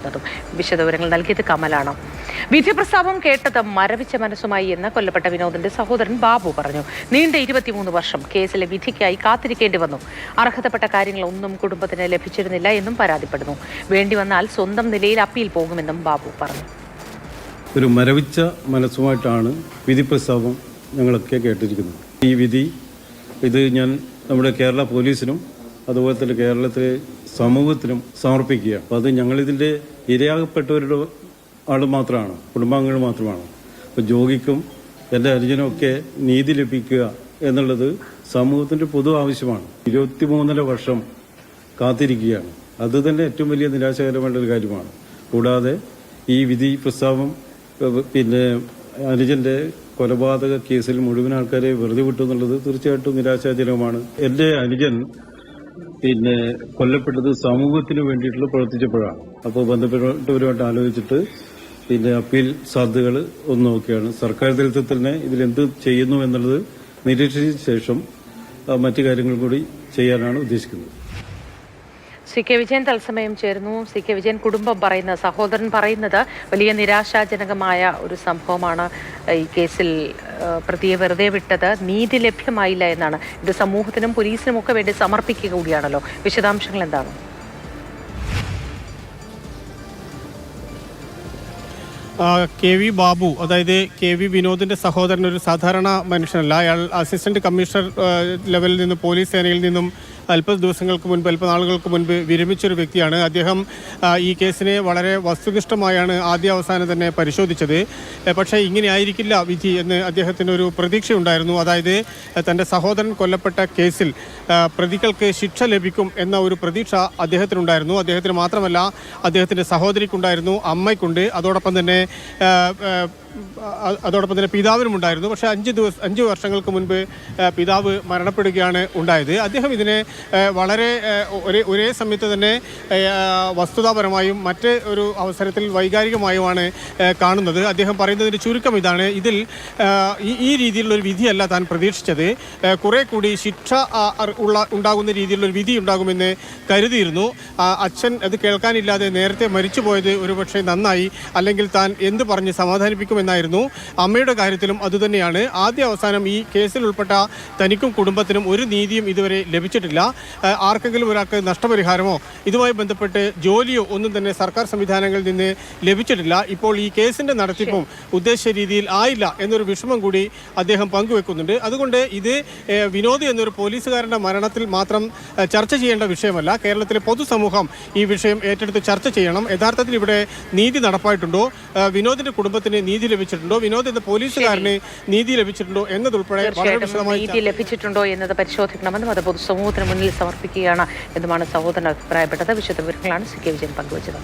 നൽകുന്നതും. വിശദവിവരങ്ങൾ നൽകിയത് കമലാണ്. വിധി പ്രസ്താവം കേട്ടത് മരവിച്ച മനസ്സുമായി എന്ന് കൊല്ലപ്പെട്ട വിനോദിന്റെ സഹോദരൻ ബാബു പറഞ്ഞു. നീണ്ട 23 വർഷം കേസിലെ വിധിക്കായി കാത്തിരിക്കേണ്ടി വന്നു. അർഹതപ്പെട്ട കാര്യങ്ങളൊന്നും കുടുംബത്തിന് ലഭിച്ചിരുന്നില്ല എന്നും പരാതിപ്പെടുന്നു. വേണ്ടിവന്നാൽ സ്വന്തം നിലയിൽ അപ്പീൽ പോകുമെന്നും ബാബു പറഞ്ഞു. ഒരു മരവിച്ച മനസ്സുമായിട്ടാണ് വിധി പ്രസ്താവം ഞങ്ങളൊക്കെ കേട്ടിരിക്കുന്നത്. ഈ വിധി ഞാൻ നമ്മുടെ കേരള പോലീസിനും അതുപോലെ തന്നെ കേരളത്തിലെ സമൂഹത്തിനും സമർപ്പിക്കുകയാണ്. അപ്പോൾ അത് ഞങ്ങളിതിൻ്റെ ഇരയാകപ്പെട്ടവരുടെ ആൾ മാത്രമാണ്, കുടുംബാംഗങ്ങൾ മാത്രമാണ്. അപ്പോൾ ജോഗിക്കും എൻ്റെ അനുജനും ഒക്കെ നീതി ലഭിക്കുക എന്നുള്ളത് സമൂഹത്തിൻ്റെ പൊതു ആവശ്യമാണ്. 23 വർഷം കാത്തിരിക്കുകയാണ്. അത് തന്നെ ഏറ്റവും വലിയ നിരാശകരമായ ഒരു കാര്യമാണ്. കൂടാതെ ഈ വിധി പ്രസ്താവം അനുജന്റെ കൊലപാതക കേസിൽ മുഴുവൻ ആൾക്കാരെ വെറുതെ വിട്ടു എന്നുള്ളത് തീർച്ചയായിട്ടും നിരാശാജനകമാണ്. എൻ്റെ അനുജൻ കൊല്ലപ്പെട്ടത് സമൂഹത്തിന് വേണ്ടിയിട്ടുള്ള പ്രവർത്തിച്ചപ്പോഴാണ്. അപ്പോൾ ബന്ധപ്പെട്ടവരുമായിട്ട് ആലോചിച്ചിട്ട് അപ്പീൽ സാധ്യതകൾ ഒന്ന് നോക്കുകയാണ്. സർക്കാർ തലത്തിൽ തന്നെ ഇതിലെന്ത് ചെയ്യുന്നു എന്നുള്ളത് നിരീക്ഷിച്ച ശേഷം മറ്റു കാര്യങ്ങൾ കൂടി ചെയ്യാനാണ് ഉദ്ദേശിക്കുന്നത്. CK വിജയൻ തത്സമയം ചേർന്നു. CK വിജയൻ, കുടുംബം പറയുന്നത്, സഹോദരൻ പറയുന്നത് വലിയ നിരാശാജനകമായ ഒരു സംഭവമാണ്. ഈ കേസിൽ പ്രതിയെ വെറുതെ വിട്ടത് നീതി ലഭ്യമായില്ല എന്നാണ്. ഇത് സമൂഹത്തിനും പോലീസിനും ഒക്കെ വേണ്ടി സമർപ്പിക്കുക കൂടിയാണല്ലോ. വിശദാംശങ്ങൾ എന്താണ്? KV ബാബു, അതായത് KV വിനോദിന്റെ സഹോദരൻ, ഒരു സാധാരണ മനുഷ്യനല്ല. അയാൾ അസിസ്റ്റന്റ് കമ്മീഷണർ ലെവലിൽ നിന്നും പോലീസ് സേനയിൽ നിന്നും അല്പ നാളുകൾക്ക് മുൻപ് വിരമിച്ചൊരു വ്യക്തിയാണ്. അദ്ദേഹം ഈ കേസിനെ വളരെ വസ്തുനിഷ്ഠമായാണ് ആദ്യ അവസാനം തന്നെ പരിശോധിച്ചത്. പക്ഷേ ഇങ്ങനെ ആയിരിക്കില്ല വിധി എന്ന് അദ്ദേഹത്തിന് ഒരു പ്രതീക്ഷയുണ്ടായിരുന്നു. അതായത് തൻ്റെ സഹോദരൻ കൊല്ലപ്പെട്ട കേസിൽ പ്രതികൾക്ക് ശിക്ഷ ലഭിക്കും എന്ന ഒരു പ്രതീക്ഷ അദ്ദേഹത്തിനുണ്ടായിരുന്നു. അദ്ദേഹത്തിന് മാത്രമല്ല, അദ്ദേഹത്തിൻ്റെ സഹോദരിക്കുണ്ടായിരുന്നു, അമ്മയ്ക്കുണ്ട്, അതോടൊപ്പം തന്നെ പിതാവിനുമുണ്ടായിരുന്നു. പക്ഷേ 5 വർഷങ്ങൾക്ക് മുൻപ് പിതാവ് മരണപ്പെടുകയാണ് ഉണ്ടായത്. അദ്ദേഹം ഇതിനെ വളരെ ഒരേ സമയത്ത് തന്നെ വസ്തുതാപരമായും മറ്റ് ഒരു അവസരത്തിൽ വൈകാരികമായുമാണ് കാണുന്നത്. അദ്ദേഹം പറയുന്നതിൻ്റെ ചുരുക്കം ഇതാണ്: ഇതിൽ ഈ രീതിയിലുള്ളൊരു വിധിയല്ല താൻ പ്രതീക്ഷിച്ചത്. കുറെ കൂടി ശിക്ഷ ഉണ്ടാകുന്ന രീതിയിലുള്ളൊരു വിധി ഉണ്ടാകുമെന്ന് കരുതിയിരുന്നു. അച്ഛൻ അത് കേൾക്കാനില്ലാതെ നേരത്തെ മരിച്ചുപോയത് ഒരുപക്ഷെ നന്നായി, അല്ലെങ്കിൽ താൻ എന്ത് പറഞ്ഞ് സമാധാനിപ്പിക്കുമെന്നായിരുന്നു. അമ്മയുടെ കാര്യത്തിലും അതുതന്നെയാണ്. ആദ്യ അവസാനം ഈ കേസിൽ ഉൾപ്പെട്ട തനിക്കും കുടുംബത്തിനും ഒരു നീതിയും ഇതുവരെ ലഭിച്ചിട്ടില്ല. ആർക്കെങ്കിലും ഒരാൾക്ക് നഷ്ടപരിഹാരമോ ഇതുമായി ബന്ധപ്പെട്ട് ജോലിയോ ഒന്നും തന്നെ സർക്കാർ സംവിധാനങ്ങളിൽ നിന്ന് ലഭിച്ചിട്ടില്ല. ഇപ്പോൾ ഈ കേസിന്റെ നടത്തിപ്പും ഉദ്ദേശിച്ച രീതിയിൽ ആയില്ല എന്നൊരു വിഷമം കൂടി അദ്ദേഹം പങ്കുവെക്കുന്നുണ്ട്. അതുകൊണ്ട് ഇത് വിനോദ് എന്നൊരു പോലീസുകാരന്റെ മരണത്തിൽ മാത്രം ചർച്ച ചെയ്യേണ്ട വിഷയമല്ല. കേരളത്തിലെ പൊതുസമൂഹം ഈ വിഷയം ഏറ്റെടുത്ത് ചർച്ച ചെയ്യണം. യഥാർത്ഥത്തിൽ ഇവിടെ നീതി നടപ്പായിട്ടുണ്ടോ, വിനോദിന്റെ കുടുംബത്തിന് നീതി ലഭിച്ചിട്ടുണ്ടോ, വിനോദ് എന്ന പോലീസുകാരന് നീതി ലഭിച്ചിട്ടുണ്ടോ എന്നതുൾപ്പെടെ നീതി ലഭിച്ചിട്ടുണ്ടോ എന്നത് പരിശോധിക്കണമെന്നും അത് പൊതുസമൂഹത്തിന് മുന്നിൽ സമർപ്പിക്കുകയാണ് എന്നുമാണ് സഹോദരൻ അഭിപ്രായപ്പെട്ടത്. വിശദവിവരങ്ങളാണ് CK വിജയൻ പങ്കുവച്ചത്.